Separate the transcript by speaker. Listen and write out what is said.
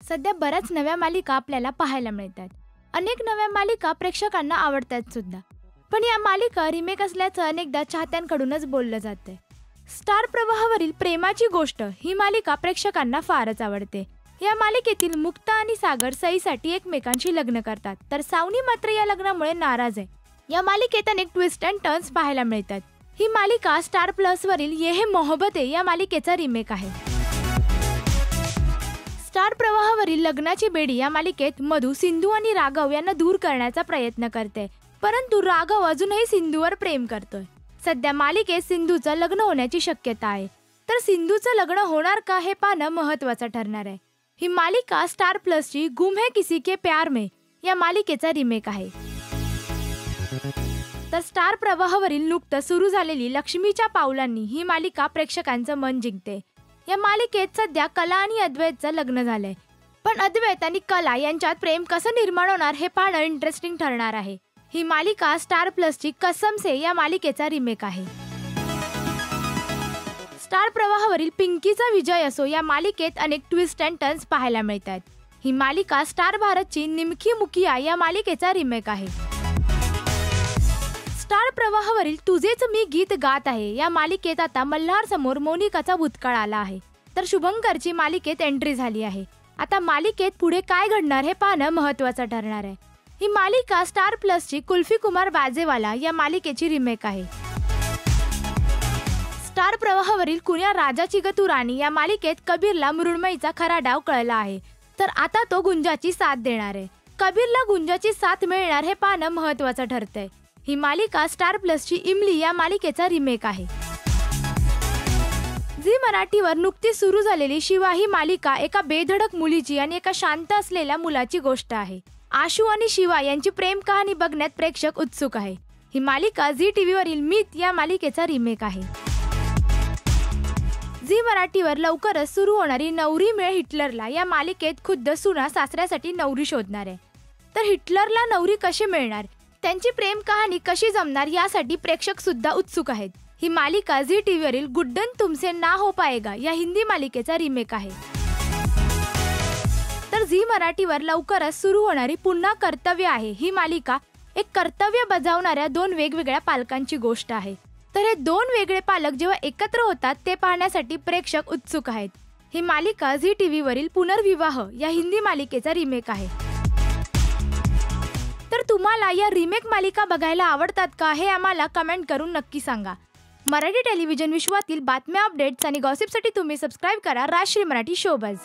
Speaker 1: सध्या बऱ्याच नव्या मालिका आपल्याला पाहायला मिळतात. अनेक नव्या मालिका प्रेक्षकांना आवडतात सुद्धा. पण या मालिका रिमेक असल्याचं अनेकदा चाहत्यांकडूनच बोललं जातंय. स्टार प्रवाहावरील प्रेमाची गोष्ट ही मालिका प्रेक्षकांना फारच आवडते. या मालिकेतील मुक्ता आणि सागर सईसाठी एकमेकांशी लग्न करतात, तर सावनी मात्र या लग्नामुळे नाराज आहे. या मालिकेत अनेक ट्विस्ट अँड टर्न्स पाहायला मिळतात. ही मालिका स्टार प्लस वरील ये है मोहब्बत है या मालिकेचा रिमेक आहे. स्टार प्रवाहावरील लग्नाची बेडी या मालिकेत मधू सिंधू आणि राघव यांना दूर करण्याचा प्रयत्न करते, परंतु राघव अजूनही सिंधूवर प्रेम करतोय. सध्या मालिकेत सिंधूचं लग्न होण्याची शक्यता आहे, तर सिंधूचं लग्न होणार का हे पाहणं महत्त्वाचं ठरणार आहे. ही मालिका स्टार प्लसची गुम है किसी के प्यार में या मालिकेचा रिमेक आहे. तर स्टार प्रवाहावरील नुकतं सुरू झालेली लक्ष्मीच्या पावलांनी ही मालिका प्रेक्षकांचं मन जिंकते. या मालिकेत सध्या कला आणि अद्वैतचं लग्न झालंय, पण अद्वैत आणि कला यांच्यात प्रेम कसं निर्माण होणार हे पाहणं इंटरेस्टिंग ठरणार आहे. ही मालिका स्टार प्लसची कसम से या मालिकेचा रिमेक आहे. स्टार प्रवाहावरील पिंकीचा विजय असो या मालिकेत अनेक ट्विस्ट अँड टर्न्स पाहायला मिळतात. ही मालिका स्टार भारतची निमकी मुखिया या मालिकेचा रिमेक आहे. स्टार प्रवाहावरील तुझेच मी गीत गात आहे या मालिकेत आता मल्हार समोर मोनिकाचा भूतकाळ आला आहे, तर शुभंकरची मालिकेत एंट्री झाली आहे. आता मालिकेत पुढे काय घडणार हे पाहणं महत्त्वाचं ठरणार आहे. ही मालिका स्टार प्लसची कुल्फी कुमार बाजेवाला या मालिकेची रिमेक आहे. स्टार प्रवाहावरील कुण्या राजाची ग तू राणी या मालिकेत कबीरला मृण्मयीचा खरा डाव कळला आहे, तर आता तो गुंजाची साथ देणार आहे. कबीरला गुंजाची साथ मिळणार हे पाहणं महत्त्वाचं ठरतंय. ही मालिका स्टार प्लसची इमली या मालिकेचा रिमेक आहे. झी मराठीवर नुकतीच सुरू झालेली शिवा ही मालिका एका बेधडक मुलीची आणि एका शांत असलेल्या मुलाची गोष्ट आहे. आशू आणि शिवा यांची प्रेम कहाणी बघण्यात प्रेक्षक उत्सुक आहे. ही मालिका झी टीव्हीवरील मीत या मालिकेचा रिमेक आहे. झी मराठीवर लवकरच सुरू होणारी नवरी मिळे हिटलरला या मालिकेत खुद्द सुना सासऱ्यासाठी नवरी शोधणार आहे. तर हिटलरला नवरी कशी मिळणार, त्यांची प्रेम कहाणी कशी जमणार यासाठी प्रेक्षक सुद्धा उत्सुक आहेत. ही मालिका झी टीव्हीवरील गुड्डन तुमसे ना हो पाएगा या हिंदी मालिकेचा रिमेक आहे. तर झी मराठीवर लवकरच सुरू होणारी पुन्हा कर्तव्य आहे ही मालिका एक कर्तव्य बजावणाऱ्या दोन वेगवेगळ्या पालकांची गोष्ट आहे. तर हे दोन वेगळे पालक जेव्हा एकत्र होतात ते पाहण्यासाठी प्रेक्षक उत्सुक आहेत. ही मालिका झी टीव्हीवरील पुनर्विवाह या हिंदी मालिकेचा रिमेक आहे. तर तुम्हाला या रिमेक मालिका बघायला आवडतात का हे आम्हाला कमेंट करून नक्की सांगा. मराठी टेलिव्हिजन विश्वातील बातम्या, अपडेट्स आणि गॉसिपसाठी तुम्ही सबस्क्राईब करा राजश्री मराठी शोबज.